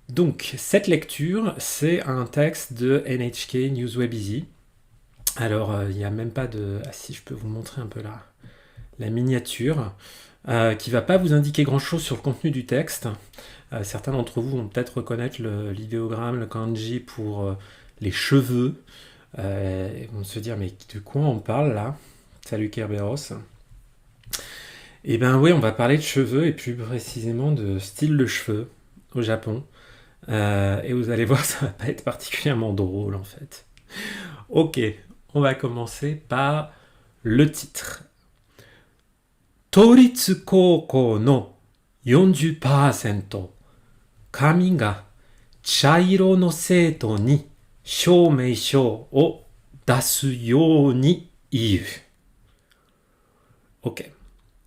Donc, cette lecture, c'est un texte de NHK Newsweb Easy. Alors, il n'y a même pas de... Ah si, je peux vous montrer un peu la miniature, qui va pas vous indiquer grand-chose sur le contenu du texte. Certains d'entre vous vont peut-être reconnaître l'idéogramme, le kanji pour les cheveux. Ils vont se dire, mais de quoi on parle là? Salut Kerberos. Eh ben oui, on va parler de cheveux et plus précisément de style de cheveux au Japon. Et vous allez voir, ça va pas être particulièrement drôle en fait. Ok, on va commencer par le titre. Toritsu Koukou no 40%髪が茶色の生徒に証明書を出すように言う. Ok,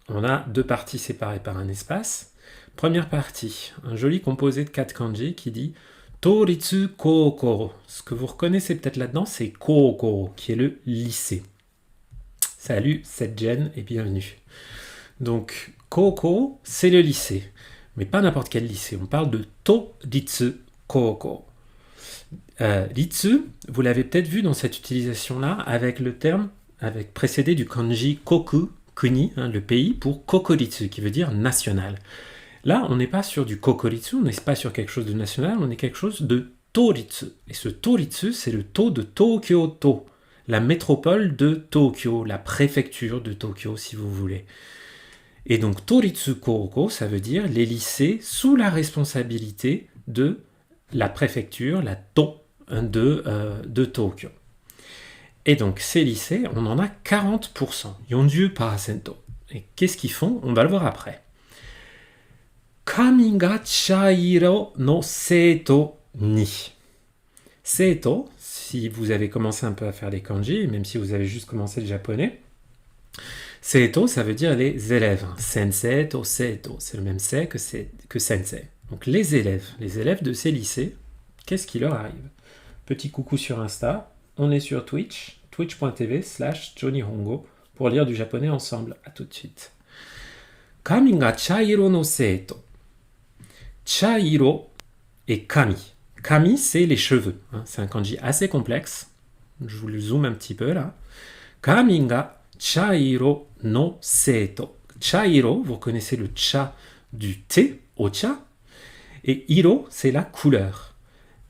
on a deux parties séparées par un espace. Première partie, un joli composé de 4 kanji qui dit Toritsu Koukou. Ce que vous reconnaissez peut-être là-dedans, c'est Koukou, qui est le lycée. Salut, c'est Jen et bienvenue. Donc, Koukou, c'est le lycée. Mais pas n'importe quel lycée. On parle de Toritsu Koukou. Ritsu, vous l'avez peut-être vu dans cette utilisation-là, avec le terme, avec précédé du kanji koku, kuni, le pays, pour kokoritsu, qui veut dire national. Là, on n'est pas sur du kokoritsu, on n'est pas sur quelque chose de national, on est quelque chose de toritsu. Et ce toritsu, c'est le to de Tokyo-to, la métropole de Tokyo, la préfecture de Tokyo, si vous voulez. Et donc, Toritsu Koukou, ça veut dire les lycées sous la responsabilité de la préfecture, la To, de Tokyo. Et donc, ces lycées, on en a 40%, 40%. Et qu'est-ce qu'ils font? On va le voir après. Kami ga chairo no seito ni. Seito, si vous avez commencé un peu à faire les kanji, même si vous avez juste commencé le japonais, seito, ça veut dire les élèves. Sensei to seito, c'est le même sei que sensei. Donc les élèves de ces lycées, qu'est-ce qui leur arrive? Petit coucou sur Insta, on est sur Twitch, twitch.tv/JohnnyHongo, pour lire du japonais ensemble. À tout de suite. Kami ga chairo no seito. Chairo et kami. Kami, c'est les cheveux. C'est un kanji assez complexe. Je vous le zoome un petit peu là. Kami ga chairo no seito. Chairo, vous reconnaissez le cha du thé, ocha. Et hiro, c'est la couleur.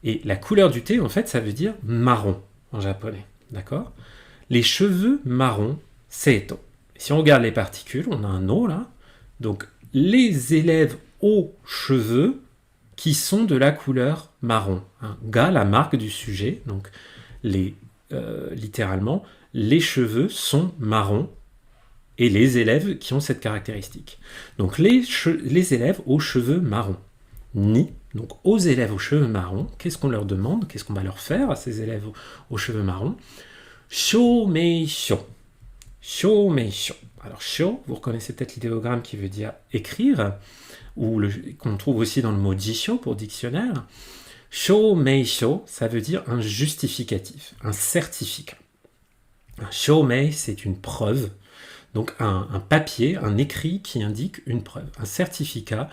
Et la couleur du thé, en fait, ça veut dire marron en japonais. D'accord? Les cheveux marrons, seito. Si on regarde les particules, on a un no là. Donc, les élèves aux cheveux qui sont de la couleur marron. Ga, la marque du sujet. Donc, littéralement, les cheveux sont marrons et les élèves qui ont cette caractéristique. Donc, les élèves aux cheveux marrons. Ni, donc aux élèves aux cheveux marrons, qu'est-ce qu'on leur demande? Qu'est-ce qu'on va leur faire à ces élèves aux cheveux marrons? Shoumeisho. Shoumeisho. Alors, sho, vous reconnaissez peut-être l'idéogramme qui veut dire écrire, ou qu'on trouve aussi dans le mot jisho pour dictionnaire. Shoumeisho, ça veut dire un justificatif, un certificat. Un shoumei, c'est une preuve, donc un papier, un écrit qui indique une preuve, un certificat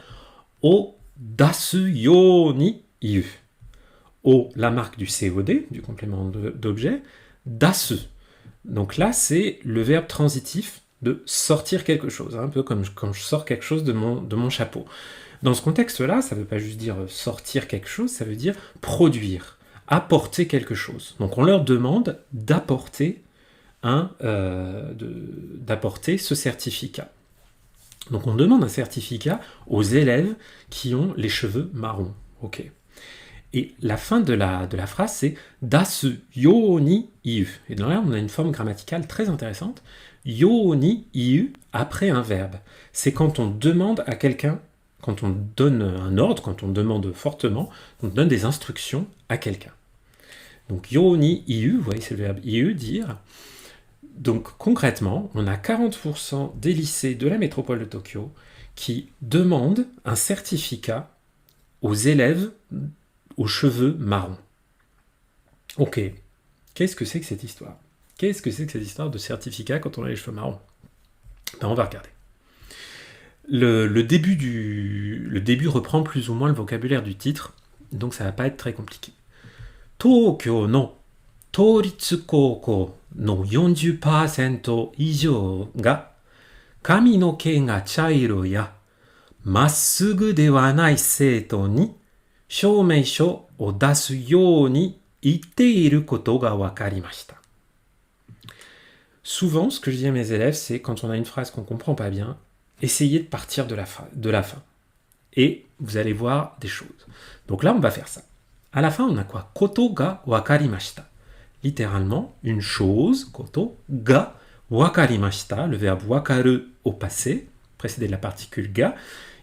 au dasu yo ni iu. O, la marque du COD, du complément d'objet, dasu. Donc là, c'est le verbe transitif de sortir quelque chose, un peu comme quand je sors quelque chose de mon chapeau. Dans ce contexte-là, ça ne veut pas juste dire sortir quelque chose, ça veut dire produire, apporter quelque chose. Donc on leur demande d'apporter ce certificat. Donc on demande un certificat aux élèves qui ont les cheveux marrons. Ok. Et la fin de la phrase, c'est dasu yo ni iu. Et dans là, on a une forme grammaticale très intéressante. Yo ni iu après un verbe. C'est quand on demande à quelqu'un, quand on donne un ordre, quand on demande fortement, on donne des instructions à quelqu'un. Donc yo ni iu, vous voyez, c'est le verbe iu, dire. Donc concrètement, on a 40% des lycées de la métropole de Tokyo qui demandent un certificat aux élèves aux cheveux marrons. Ok, qu'est-ce que c'est que cette histoire? Qu'est-ce que c'est que cette histoire de certificat quand on a les cheveux marrons? Ben, on va regarder. Le début reprend plus ou moins le vocabulaire du titre. donc ça va pas être très compliqué. Tokyo no Toritsu Koukou no 40% 以上が髪の毛が茶色やまっすぐではない生徒に証明書を出すように言っていることがわかりました。Souvent, ce que je dis à mes élèves, c'est quand on a une phrase qu'on ne comprend pas bien, essayez de partir de la fin. Et vous allez voir des choses. Donc là, on va faire ça. À la fin, on a quoi? Koto ga wakarimashita. Littéralement, une chose, koto ga wakarimashita, le verbe wakaru au passé, précédé de la particule ga.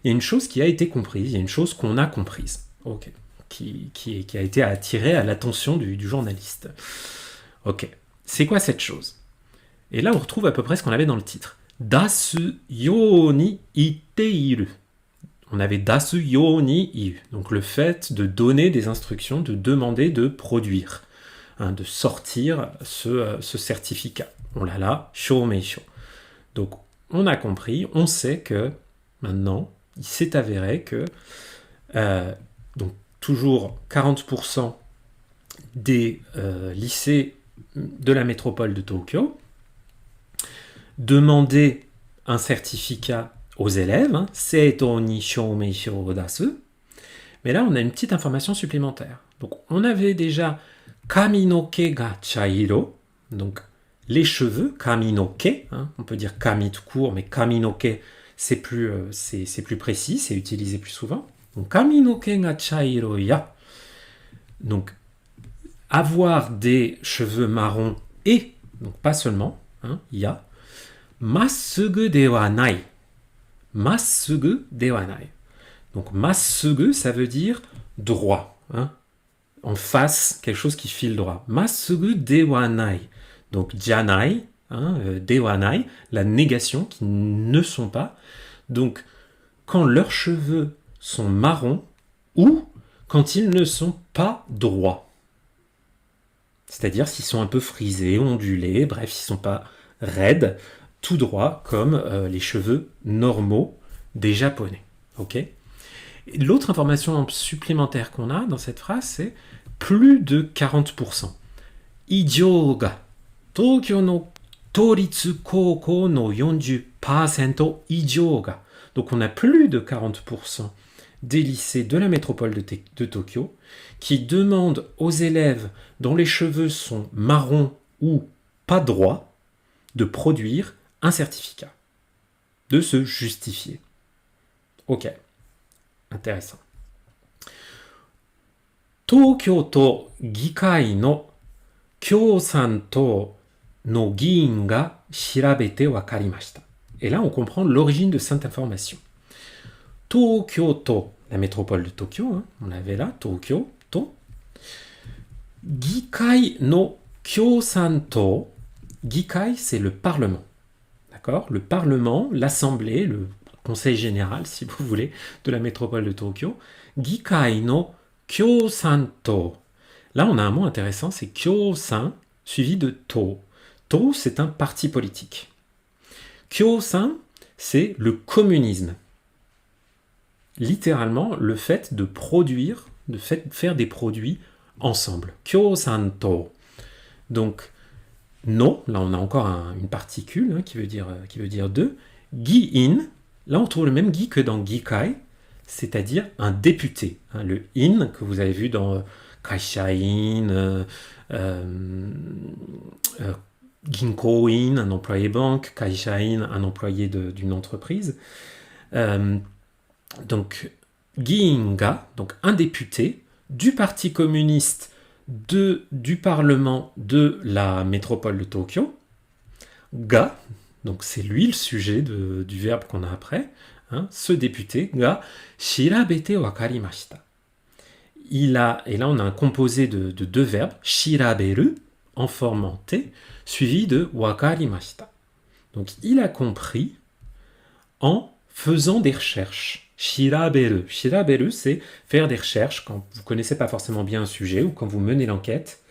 Il y a une chose qui a été comprise, il y a une chose qu'on a comprise. Ok. Qui a été attirée à l'attention du journaliste. Ok. C'est quoi cette chose? Et là, on retrouve à peu près ce qu'on avait dans le titre. Dasu yo ni itteiru. On avait dasu yo ni iu. Donc le fait de donner des instructions, de demander de produire, de sortir ce certificat. On l'a là, shoumeisho. Donc on a compris, on sait que maintenant, il s'est avéré que donc toujours 40% des lycées de la métropole de Tokyo demander un certificat aux élèves, Seito ni shoumeisho o dasu. Mais là, on a une petite information supplémentaire. Donc, on avait déjà kami no ke ga chairo, donc les cheveux, kami no ke, on peut dire kami tout court, mais kami no ke, c'est plus précis, c'est utilisé plus souvent. Donc, kami no ke ga chairo ya. Donc, avoir des cheveux marrons et, donc pas seulement, ya, Massugu de wa nai. Massugu de wa nai. Donc, massugu, ça veut dire droit. En face, quelque chose qui file droit. Massugu de wa nai. Donc, janai, de wa nai, la négation, qui ne sont pas. Donc, quand leurs cheveux sont marrons ou quand ils ne sont pas droits. C'est-à-dire s'ils sont un peu frisés, ondulés, bref, s'ils ne sont pas raides, tout droit comme les cheveux normaux des Japonais. Okay. L'autre information supplémentaire qu'on a dans cette phrase, c'est plus de 40%. Ijo ga Tokyo no Toritsu Koukou no 40% ijo ga. Donc on a plus de 40% des lycées de la métropole de Tokyo qui demandent aux élèves dont les cheveux sont marrons ou pas droits de produire un certificat, de se justifier. Ok, intéressant. Tokyo to Gikai no Kyosan to no giin ga shirabete wakarimashita. Et là, on comprend l'origine de cette information. Tokyo to, la métropole de Tokyo, on l'avait là, Tokyo to. Gikai no Kyosan to. Gikai, c'est le Parlement. D'accord ? Le Parlement, l'Assemblée, le Conseil général, si vous voulez, de la métropole de Tokyo. Gikai no Kyosan to. Là, on a un mot intéressant, c'est Kyosan, suivi de to. To, c'est un parti politique. Kyosan, c'est le communisme. Littéralement, le fait de produire, de faire des produits ensemble. Kyosan to. Donc, no, là on a encore une particule qui veut dire deux. Gi-in, là on trouve le même gi que dans Gikai, c'est-à-dire un député. Le in que vous avez vu dans Kaisha-in, Ginko-in, un employé banque, Kaisha-in, un employé d'une entreprise. Donc, Gi-in-ga, donc un député du Parti communiste du Parlement de la métropole de Tokyo. Ga, donc c'est lui le sujet du verbe qu'on a après, ce député, ga, shirabete wakarimashita. Et là on a un composé de deux verbes, shiraberu, en forme en T, suivi de wakarimashita. Donc il a compris en faisant des recherches. Shiraberu. Shiraberu, c'est faire des recherches quand vous ne connaissez pas forcément bien un sujet ou quand vous menez l'enquête,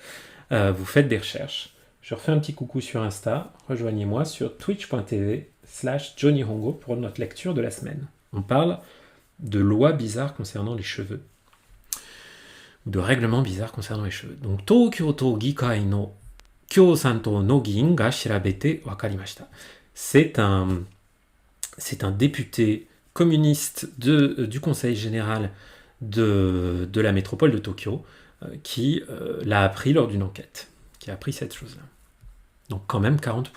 vous faites des recherches. Je refais un petit coucou sur Insta. Rejoignez-moi sur twitch.tv/JohnnyHongo pour notre lecture de la semaine. On parle de lois bizarres concernant les cheveux. de règlements bizarres concernant les cheveux. Donc, Tokyo Gikai no Kyosanto no Giin ga shirabete wakarimashita. C'est un député communiste du Conseil général de la métropole de Tokyo qui l'a appris lors d'une enquête, qui a appris cette chose-là. Donc quand même 40%.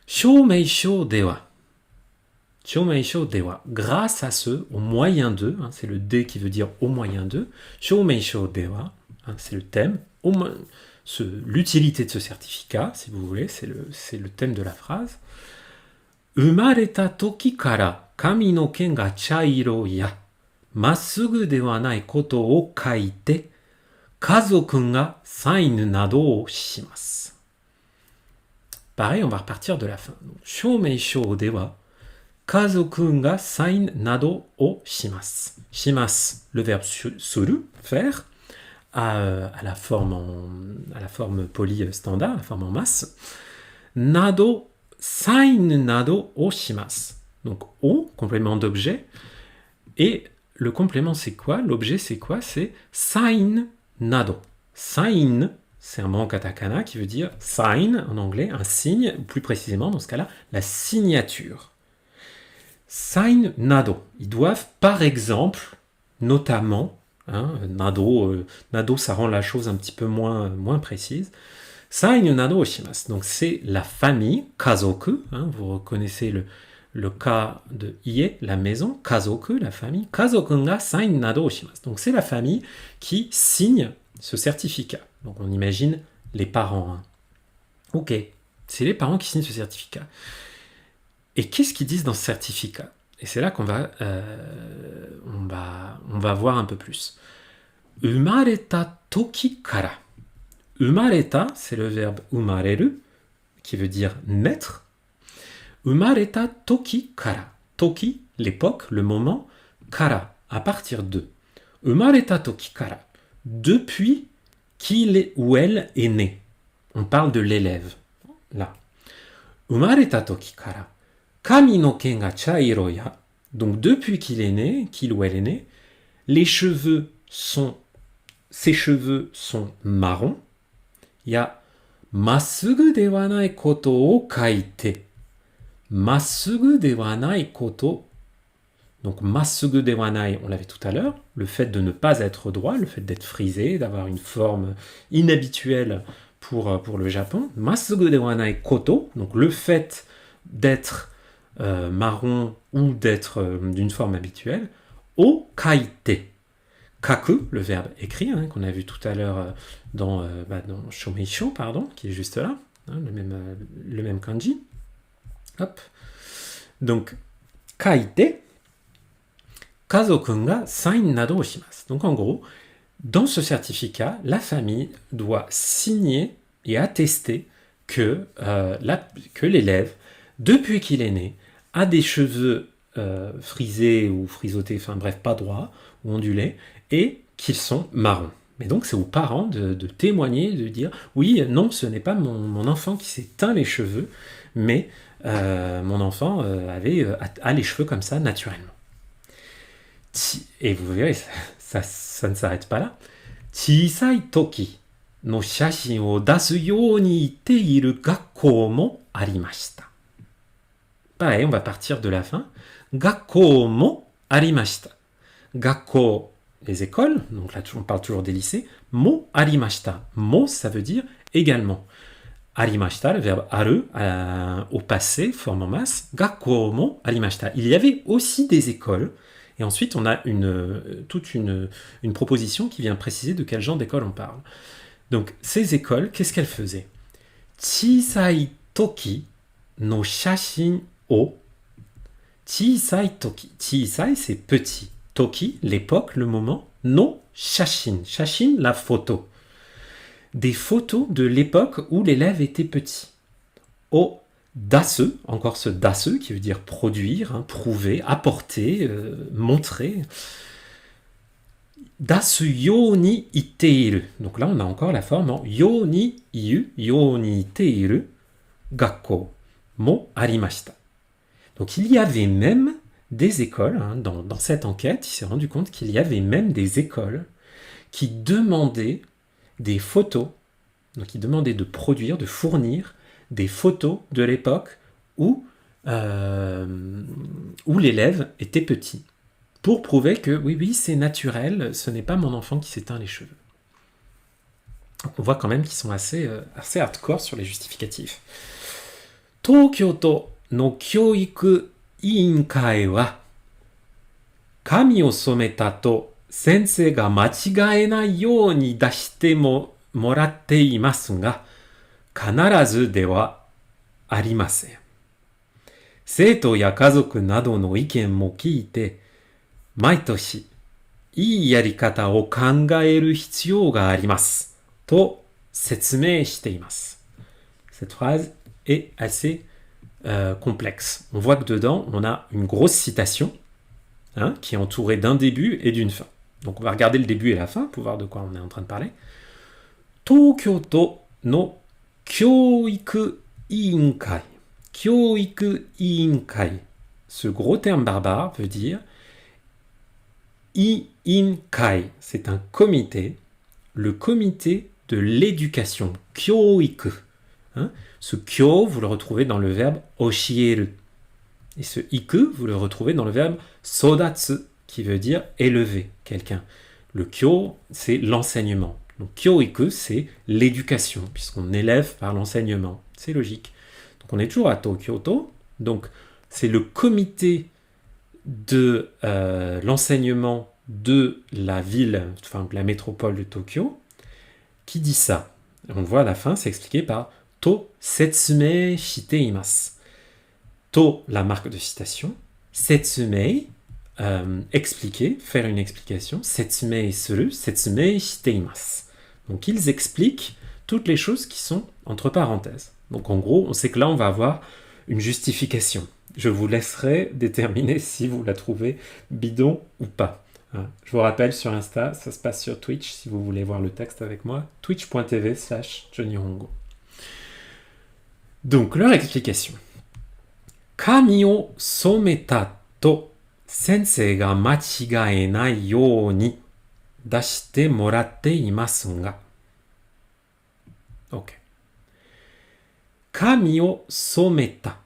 Shoumeisho dewa. Shoumeisho dewa. Grâce à ce, au moyen de, c'est le D qui veut dire au moyen de, Shoumeisho dewa, c'est le thème, l'utilité de ce certificat, si vous voulez, c'est le thème de la phrase. Umareta toki kara kami no ken ga chairo ya massugu de wa nai koto o kaite kazoku ga sign nado o shimasu. Pareil, on va repartir de la fin. Shoumeisho de wa kazoku ga sign nado o shimasu. Shimasu, le verbe suru, faire, à la forme polie standard, la forme en masse. Nado, sign nado o shimasu. Donc o, complément d'objet. Et le complément c'est quoi? L'objet c'est quoi? C'est sign nado. Sign, c'est un mot en katakana qui veut dire sign en anglais, un signe, ou plus précisément dans ce cas-là, la signature. Sign nado. Ils doivent par exemple, notamment, nado, ça rend la chose un petit peu moins précise. Sign nado oshimasu. Donc c'est la famille, kazoku, vous reconnaissez le cas de ie, la maison, kazoku, la famille, kazoku ga sign nado oshimasu. Donc c'est la famille qui signe ce certificat. Donc on imagine les parents. Ok, c'est les parents qui signent ce certificat. Et qu'est-ce qu'ils disent dans ce certificat? Et c'est là qu'on va voir un peu plus. Umareta toki kara. Umareta, c'est le verbe umareru, qui veut dire naître. Umareta toki kara. Toki, l'époque, le moment. Kara, à partir de. Umareta toki kara. Depuis qu'il est ou elle est né. On parle de l'élève. Là. Umareta toki kara. Kami no ken ga chairo ya. Donc depuis qu'il est né, qu'il ou elle est né, ses cheveux sont marrons. Il y a massugu de wa nai koto o kaite. Massugu de wa nai koto. Donc massugu de wa nai, on l'avait tout à l'heure, le fait de ne pas être droit, le fait d'être frisé, d'avoir une forme inhabituelle pour le Japon. Massugu de wa nai koto, donc le fait d'être marron ou d'être d'une forme habituelle. O kaite. Kaku, le verbe écrit, qu'on a vu tout à l'heure dans Shoumeisho, pardon, qui est juste là, le même kanji. Hop. Donc, kaite, kazoku ga sign nado o shimasu. Donc en gros, dans ce certificat, la famille doit signer et attester que l'élève, depuis qu'il est né, a des cheveux frisés ou frisottés, enfin bref, pas droits ou ondulés, et qu'ils sont marrons. Mais donc c'est aux parents de témoigner, de dire oui, non, ce n'est pas mon enfant qui s'est teint les cheveux, mais mon enfant a les cheveux comme ça naturellement. Et vous verrez, ça ne s'arrête pas là. Chisai toki no shashin o dasu you ni ite iru gakkou mo arimashita. Pareil, on va partir de la fin. Gakkou mo arimashita. Gakkou, les écoles, donc là on parle toujours des lycées. Mo arimashita. Mo, ça veut dire également. Arimashita, le verbe aru, au passé, forme en masse. Gakkou mo arimashita. Il y avait aussi des écoles. Et ensuite, on a toute une proposition qui vient préciser de quel genre d'école on parle. Donc, ces écoles, qu'est-ce qu'elles faisaient? Chisai toki no shashin o. Chisai toki. Chisai, c'est petit. Toki, l'époque, le moment. No shashin. Shashin, la photo. Des photos de l'époque où l'élève était petit. O dasu, encore ce dasu qui veut dire produire, prouver, apporter, montrer. Dasu yo ni iteiru. Donc là, on a encore la forme en yo ni iu, yo ni iteiru, gakkou mo arimashita. Donc il y avait même des écoles, dans cette enquête, il s'est rendu compte qu'il y avait même des écoles qui demandait des photos, donc il demandait de produire, de fournir des photos de l'époque où l'élève était petit, pour prouver que oui, c'est naturel, ce n'est pas mon enfant qui s'éteint les cheveux. Donc on voit quand même qu'ils sont assez hardcore sur les justificatifs. Tokyoto no Kyoiku Iinkai wa kami o someta to sensei ga machigae nai you ni dashite moratte imasu ga kanarazu de wa arimasen. 生徒や家族などの意見も聞いて、毎年いいやり方を考える必要があります。と説明しています。Cette phrase est assez complexe. On voit que dedans, on a une grosse citation qui est entourée d'un début et d'une fin. Donc on va regarder le début et la fin pour voir de quoi on est en train de parler. Tokyoto no Kyoiku Iinkai. Kyoiku Iinkai. Ce gros terme barbare veut dire Iinkai. C'est un comité, le comité de l'éducation. Kyoiku. Ce kyo, vous le retrouvez dans le verbe oshieru. Et ce iku, vous le retrouvez dans le verbe sodatsu, qui veut dire élever quelqu'un. Le kyo, c'est l'enseignement. Donc kyoiku, c'est l'éducation, puisqu'on élève par l'enseignement. C'est logique. Donc on est toujours à Tokyoto. Donc c'est le comité de l'enseignement de la ville, enfin de la métropole de Tokyo, qui dit ça. On le voit à la fin, c'est expliqué par To setsumei shite imasu. To, la marque de citation. Setsumei, expliquer, faire une explication. Setsumei suru, setsumei shite imasu. Donc ils expliquent toutes les choses qui sont entre parenthèses. Donc en gros, on sait que là, on va avoir une justification. Je vous laisserai déterminer si vous la trouvez bidon ou pas. Je vous rappelle sur Insta, ça se passe sur Twitch, si vous voulez voir le texte avec moi, twitch.tv/johnnyhongo. Donc, leur explication. Kami o someta to sensei ga machigae nai you ni dashite moratte imasu ga. Ok. Kami o someta.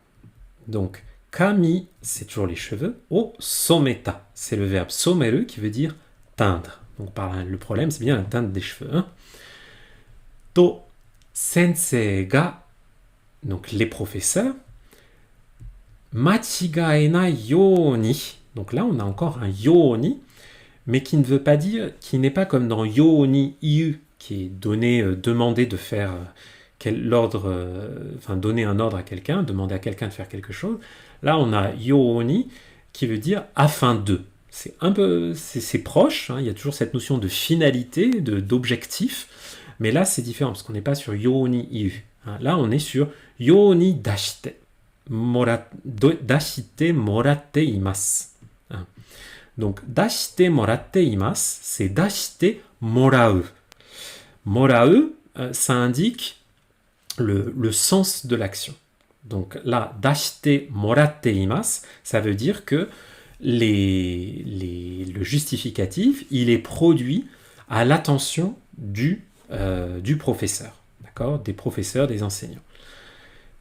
Donc, kami, c'est toujours les cheveux. O someta, c'est le verbe someru qui veut dire teindre. Donc, le problème, c'est bien la teinte des cheveux. To sensei ga, donc les professeurs, machigae nai you ni. Donc là, on a encore un you ni, mais qui ne veut pas dire, qui n'est pas comme dans you ni iu, qui est donné, demandé de faire donner un ordre à quelqu'un, demander à quelqu'un de faire quelque chose. Là, on a you ni, qui veut dire afin de. C'est un peu, c'est proche. Il y a toujours cette notion de finalité, d'objectif, mais là, c'est différent parce qu'on n'est pas sur you ni iu. Là, on est sur you ni dashite. Dashite moratte imasu. Donc, dashite moratte imasu, c'est dashite morau. Morau, ça indique le sens de l'action. Donc là, dashite moratte imasu, ça veut dire que le justificatif, il est produit à l'attention du professeur. D'accord ? Des professeurs, des enseignants.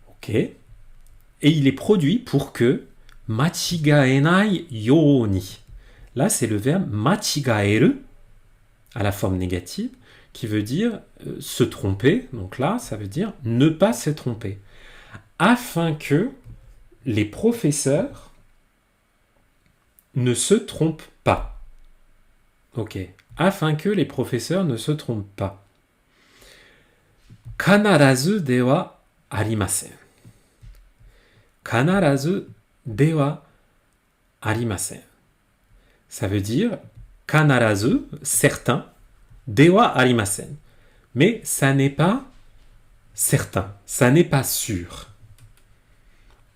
Ok ? Et il est produit pour que machigaenai you ni. Là, c'est le verbe machigaeru à la forme négative qui veut dire se tromper. Donc là, ça veut dire ne pas se tromper. Afin que les professeurs ne se trompent pas. Ok. Afin que les professeurs ne se trompent pas. Kanarazu de wa arimasen. Kanarazu de wa arimasen. Ça veut dire kanarazu, certain, de wa arimasen. Mais ça n'est pas certain, ça n'est pas sûr.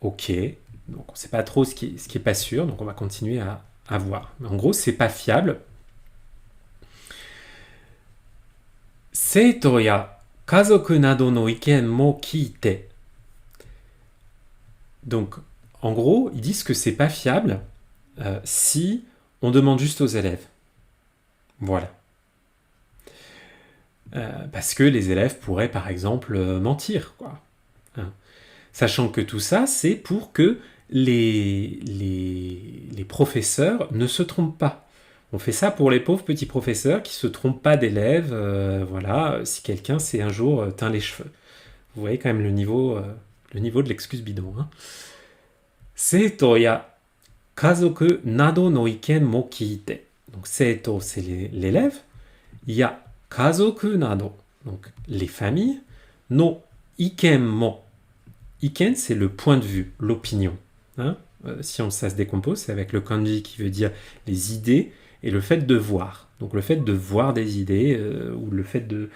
Ok, donc on ne sait pas trop ce qui est pas sûr, donc on va continuer à voir. Mais en gros, c'est pas fiable. Seito ya kazoku nado no iken mo kiite. Donc, en gros, ils disent que c'est pas fiable si on demande juste aux élèves. Voilà. parce que les élèves pourraient par exemple mentir, quoi. Hein. Sachant que tout ça, c'est pour que les professeurs ne se trompent pas. On fait ça pour les pauvres petits professeurs qui se trompent pas d'élèves, voilà, si quelqu'un s'est un jour teint les cheveux. Vous voyez quand même le niveau de l'excuse bidon. Hein. Seito ya kazoku nado no iken mo kiite. Donc seito, c'est l'élève. Ya kazoku nado, donc les familles. No iken mo. Iken, c'est le point de vue, l'opinion. Hein. Si ça se décompose, c'est avec le kanji qui veut dire les idées et le fait de voir. Donc le fait de voir des idées ou le fait de...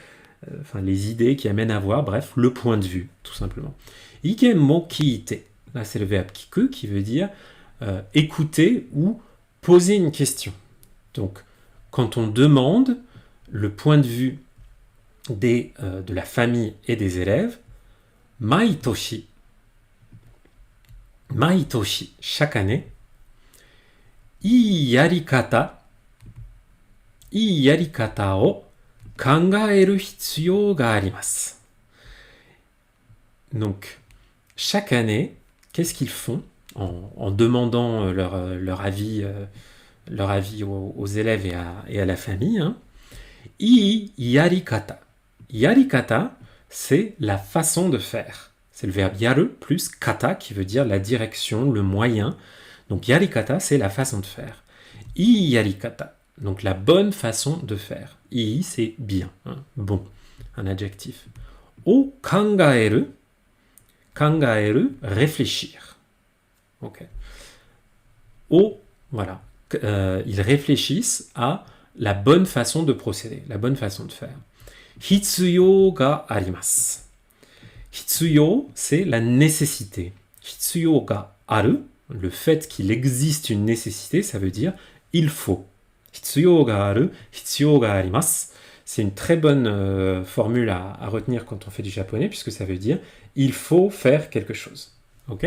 Enfin, les idées qui amènent à voir, bref, le point de vue, tout simplement. Iken mo kiite. Là, c'est le verbe kiku qui veut dire écouter ou poser une question. Donc, quand on demande le point de vue de la famille et des élèves, maitoshi, chaque année, ii yarikata o kangaeru hitsuyo ga arimasu. Donc, chaque année, qu'est-ce qu'ils font en demandant leur avis aux élèves et à la famille, hein? Ii yarikata. Yarikata, c'est la façon de faire. C'est le verbe yaru plus kata qui veut dire la direction, le moyen. Donc yarikata, c'est la façon de faire. Ii yarikata, donc la bonne façon de faire. Ii, c'est bien, hein, bon, un adjectif. O kangaeru, réfléchir. Ok. O, voilà. Ils réfléchissent à la bonne façon de procéder, la bonne façon de faire. Hitsuyo ga arimasu. Hitsuyo, c'est la nécessité. Hitsuyo ga aru, le fait qu'il existe une nécessité, ça veut dire il faut. Hitsuyo ga aru, hitsuyo ga arimasu. C'est une très bonne formule à retenir quand on fait du japonais, puisque ça veut dire il faut faire quelque chose. Ok?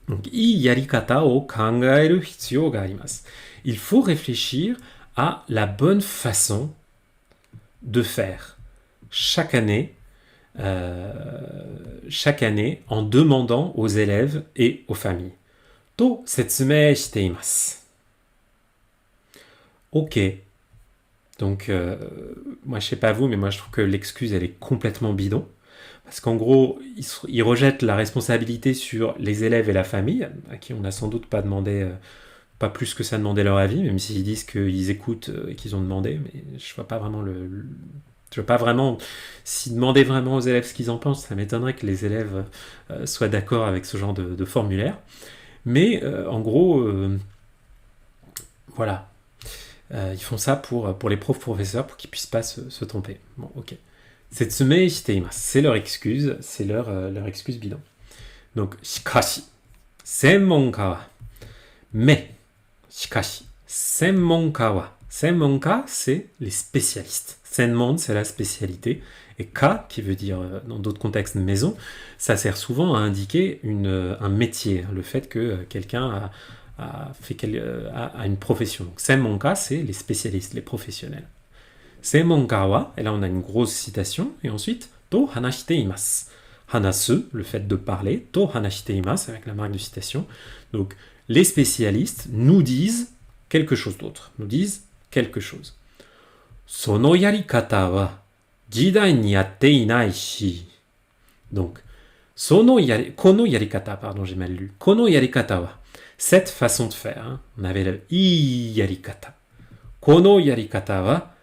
Donc, ii yarikata o kangaeru hitsuyo ga arimasu. Il faut réfléchir à la bonne façon de faire chaque année en demandant aux élèves et aux familles. To setsumei shite imasu. Ok. Donc, moi je sais pas vous, mais moi je trouve que l'excuse elle est complètement bidon. Parce qu'en gros, il rejette la responsabilité sur les élèves et la famille, à qui on n'a sans doute pas demandé, pas plus que ça demandé leur avis, même s'ils disent qu'ils écoutent et qu'ils ont demandé, mais je vois pas vraiment je vois pas vraiment... Si demander vraiment aux élèves ce qu'ils en pensent, ça m'étonnerait que les élèves soient d'accord avec ce genre de formulaire. Mais en gros, voilà. Ils font ça pour les professeurs, pour qu'ils puissent pas se tromper. Bon, ok. Setsumei shiteimasu, c'est leur excuse, c'est leur excuse bidon. Donc, shikashi, senmonka wa. Mais, shikashi, senmonka wa. Senmonka, c'est les spécialistes. Senmon, c'est la spécialité. Et ka, qui veut dire, dans d'autres contextes, maison, ça sert souvent à indiquer un métier, le fait que quelqu'un a une profession. Donc, senmonka, c'est les spécialistes, les professionnels. Senmonka wa, et là on a une grosse citation, et ensuite, to hanashite imasu. Hanasu, le fait de parler, to hanashite imasu, avec la marque de citation. Donc, les spécialistes nous disent quelque chose d'autre, nous disent quelque chose. Sono yarikata wa jidai ni yatte inai shi. Donc, kono yarikata, pardon, j'ai mal lu. Kono yarikata wa, cette façon de faire, hein, on avait le ii yarikata. Kono yarikata wa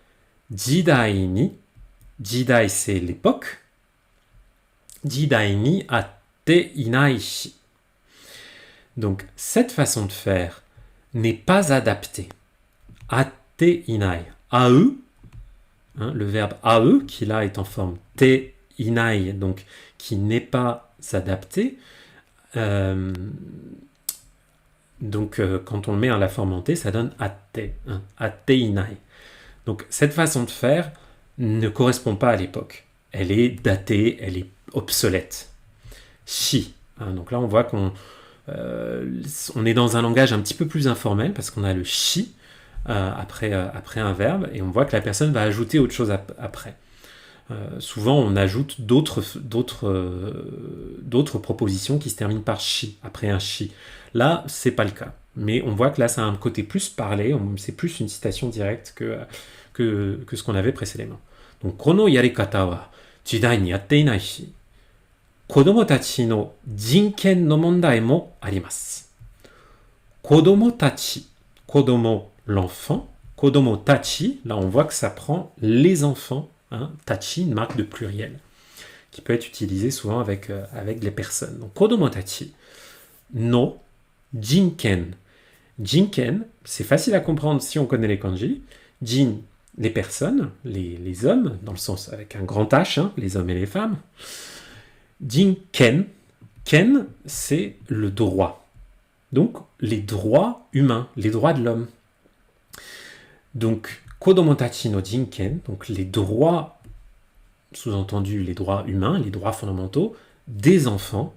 jidai ni, jidai c'est l'époque, jidai ni atte inai shi. Donc, cette façon de faire n'est pas adaptée. Atte inai. Ae, hein, le verbe ae, qui là est en forme te inai, donc qui n'est pas adapté. Donc, quand on le met en la forme en te, ça donne atte, hein, atte inai. Donc, cette façon de faire ne correspond pas à l'époque. Elle est datée, elle est obsolète. Shi. Hein, donc là, on voit qu'on est dans un langage un petit peu plus informel parce qu'on a le shi après un verbe et on voit que la personne va ajouter autre chose après. Souvent, on ajoute d'autres propositions qui se terminent par chi, après un chi. Là, c'est pas le cas. Mais on voit que là, ça a un côté plus parlé, c'est plus une citation directe que ce qu'on avait précédemment. Donc, kono yarikata wa jidai ni yatte inai shi, kodomo tachi no jinken no mondai mo arimasu. Kodomo tachi, kodomo, l'enfant, kodomo tachi, là on voit que ça prend les enfants, hein, tachi, une marque de pluriel, qui peut être utilisée souvent avec les personnes. Donc kodomo tachi, no, jinken. Jinken, c'est facile à comprendre si on connaît les kanji. Jin, les personnes, les hommes, dans le sens avec un grand H, hein, les hommes et les femmes. Jinken, ken, c'est le droit. Donc, les droits humains, les droits de l'homme. Donc, kodomo tachi no jinken, donc les droits, sous-entendu les droits humains, les droits fondamentaux des enfants,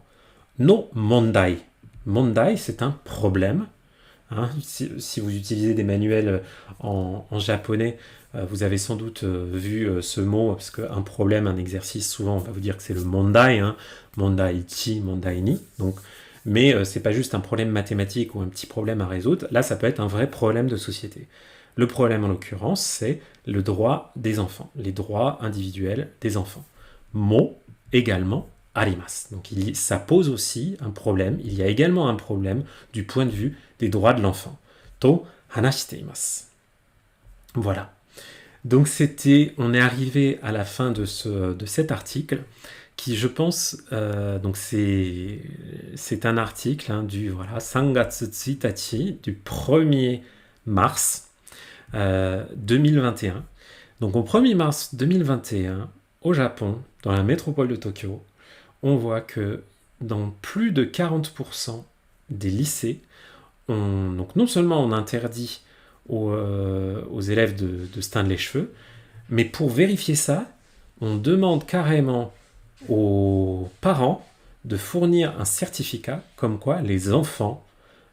no mondai. Mondai, c'est un problème. Hein, si vous utilisez des manuels en japonais, vous avez sans doute vu ce mot, parce qu'un problème, un exercice, souvent on va vous dire que c'est le mondai, hein, mondai chi, mondai ni. Donc, mais c'est pas juste un problème mathématique ou un petit problème à résoudre. Là, ça peut être un vrai problème de société. Le problème, en l'occurrence, c'est le droit des enfants, les droits individuels des enfants. Mo, également, arimasu. Donc, ça pose aussi un problème. Il y a également un problème du point de vue des droits de l'enfant. To hanashite imasu. Voilà. Donc, on est arrivé à la fin de cet article qui, je pense, donc c'est un article du 3月1日 du 1er mars 2021. Donc au 1er mars 2021, au Japon, dans la métropole de Tokyo, on voit que dans plus de 40% des lycées, donc non seulement on interdit aux élèves de se teindre les cheveux, mais pour vérifier ça, on demande carrément aux parents de fournir un certificat comme quoi les enfants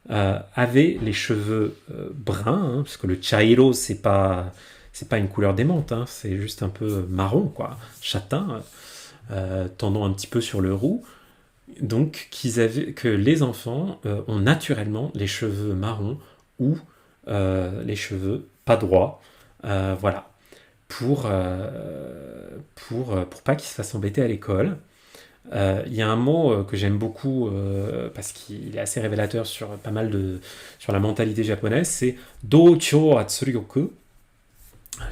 avaient les cheveux bruns, hein, parce que le chairo c'est pas une couleur démente, hein, c'est juste un peu marron, quoi, châtain, tendant un petit peu sur le roux. Donc que les enfants ont naturellement les cheveux marrons ou les cheveux pas droits, voilà. Pour pas qu'ils se fassent embêter à l'école. Il y a un mot que j'aime beaucoup parce qu'il est assez révélateur sur sur la mentalité japonaise, c'est docho atsuryoku.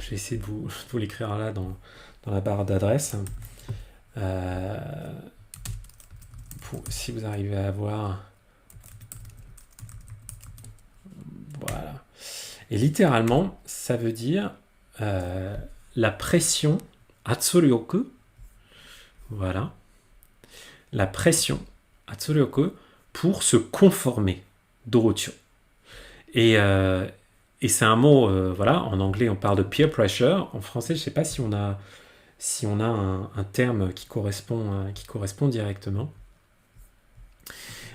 Je vais essayer de vous l'écrire là dans la barre d'adresse. Si vous arrivez à voir. Voilà. Et littéralement, ça veut dire la pression, atsuryoku, voilà, la pression, atsuryoku, pour se conformer, dorocho. Et c'est un mot, voilà, en anglais on parle de peer pressure, en français je ne sais pas si on a un terme qui correspond directement.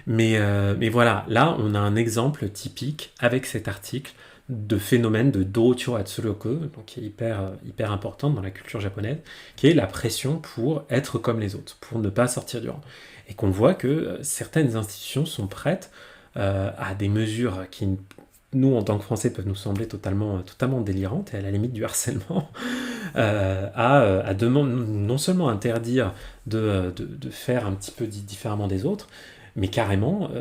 Mais voilà, là on a un exemple typique avec cet article de phénomène de docho atsuryoku, donc qui est hyper importante dans la culture japonaise, qui est la pression pour être comme les autres, pour ne pas sortir du rang. Et qu'on voit que certaines institutions sont prêtes à des mesures qui, nous, en tant que Français, peuvent nous sembler totalement délirantes et à la limite du harcèlement, à demander, non seulement interdire de faire un petit peu différemment des autres, mais carrément,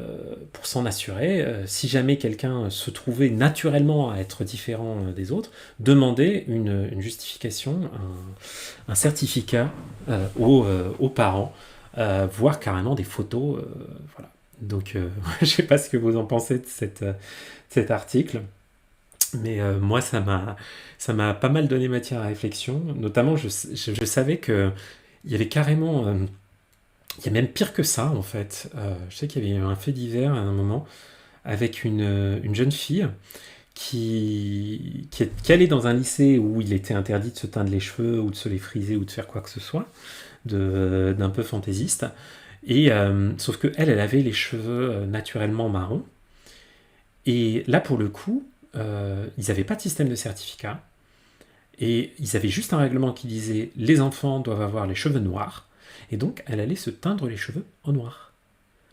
pour s'en assurer, si jamais quelqu'un se trouvait naturellement à être différent des autres, demander une justification, un certificat aux parents, voire carrément des photos. Voilà. Donc, je ne sais pas ce que vous en pensez de cet article, mais moi, ça m'a pas mal donné matière à réflexion. Notamment, je savais qu'il y avait carrément... il y a même pire que ça, en fait. Je sais qu'il y avait eu un fait divers à un moment avec une jeune fille qui allait dans un lycée où il était interdit de se teindre les cheveux ou de se les friser ou de faire quoi que ce soit, d'un peu fantaisiste. Et sauf que elle avait les cheveux naturellement marrons. Et là, pour le coup, ils n'avaient pas de système de certificat. Et ils avaient juste un règlement qui disait les enfants doivent avoir les cheveux noirs. Et donc, elle allait se teindre les cheveux en noir.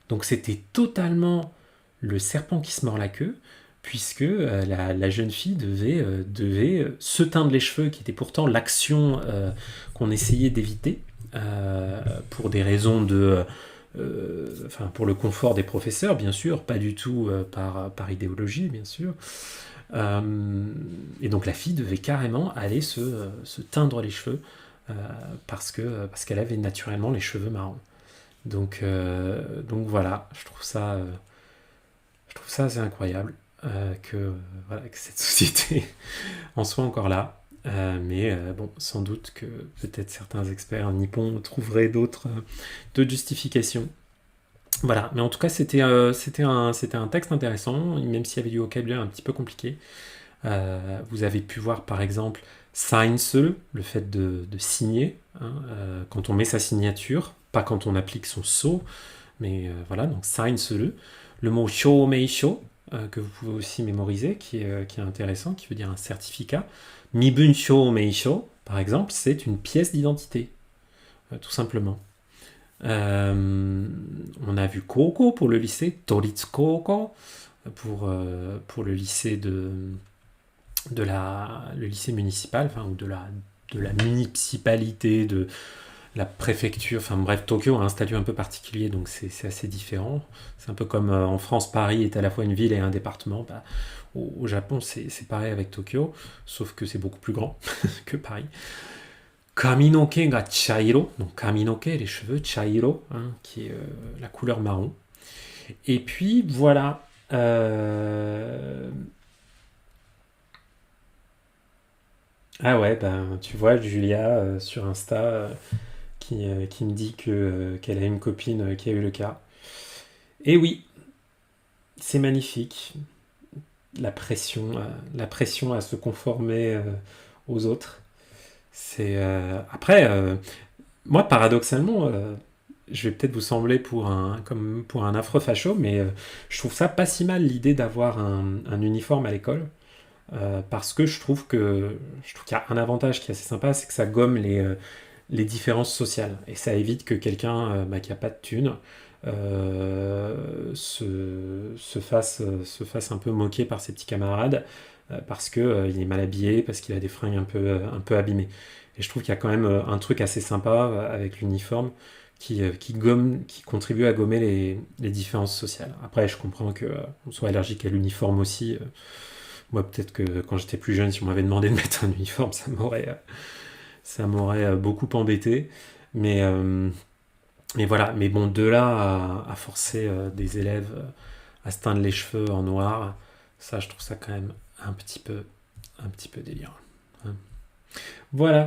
Donc, c'était totalement le serpent qui se mord la queue, puisque la jeune fille devait se teindre les cheveux, qui était pourtant l'action qu'on essayait d'éviter, pour des raisons pour le confort des professeurs, bien sûr, pas du tout par idéologie, bien sûr. Et donc la fille devait carrément aller se teindre les cheveux parce qu'elle avait naturellement les cheveux marrons. Donc voilà, je trouve ça assez incroyable que cette société en soit encore là. Mais bon, sans doute que peut-être certains experts nippons trouveraient d'autres justifications. Voilà, mais en tout cas, c'était un texte intéressant, même s'il y avait du vocabulaire un petit peu compliqué. Vous avez pu voir par exemple science, le fait de signer, hein, quand on met sa signature, pas quand on applique son sceau, mais voilà, donc science, le mot shōmeisho, que vous pouvez aussi mémoriser, qui est intéressant, qui veut dire un certificat. Mibun shōmeisho, par exemple, c'est une pièce d'identité, tout simplement. On a vu Koko pour le lycée, Toritsu Koko pour le lycée le lycée municipal, ou de la municipalité, de la préfecture, enfin bref, Tokyo a un statut un peu particulier, donc c'est assez différent. C'est un peu comme en France, Paris est à la fois une ville et un département. Au Japon, c'est pareil avec Tokyo, sauf que c'est beaucoup plus grand que Paris. Kaminoke ga chairo, donc kaminoke, les cheveux, chairo, hein, qui est la couleur marron. Et puis voilà. Ah ouais, ben tu vois, Julia sur Insta qui me dit qu'elle a une copine qui a eu le cas. Et oui, c'est magnifique. La pression à se conformer aux autres. Après, moi paradoxalement, je vais peut-être vous sembler comme pour un affreux facho, mais je trouve ça pas si mal l'idée d'avoir un uniforme à l'école. Parce que je trouve qu'il y a un avantage qui est assez sympa, c'est que ça gomme les différences sociales. Et ça évite que quelqu'un qui n'a pas de thunes se fasse un peu moquer par ses petits camarades parce qu'il est mal habillé, parce qu'il a des fringues un peu abîmées. Et je trouve qu'il y a quand même un truc assez sympa avec l'uniforme qui contribue à gommer les différences sociales. Après, je comprends qu'on soit allergique à l'uniforme aussi. Moi, peut-être que quand j'étais plus jeune, si on m'avait demandé de mettre un uniforme, ça m'aurait beaucoup embêté. Mais voilà. Mais bon, de là à forcer des élèves à se teindre les cheveux en noir, ça, je trouve ça quand même un petit peu délirant. Hein. Voilà.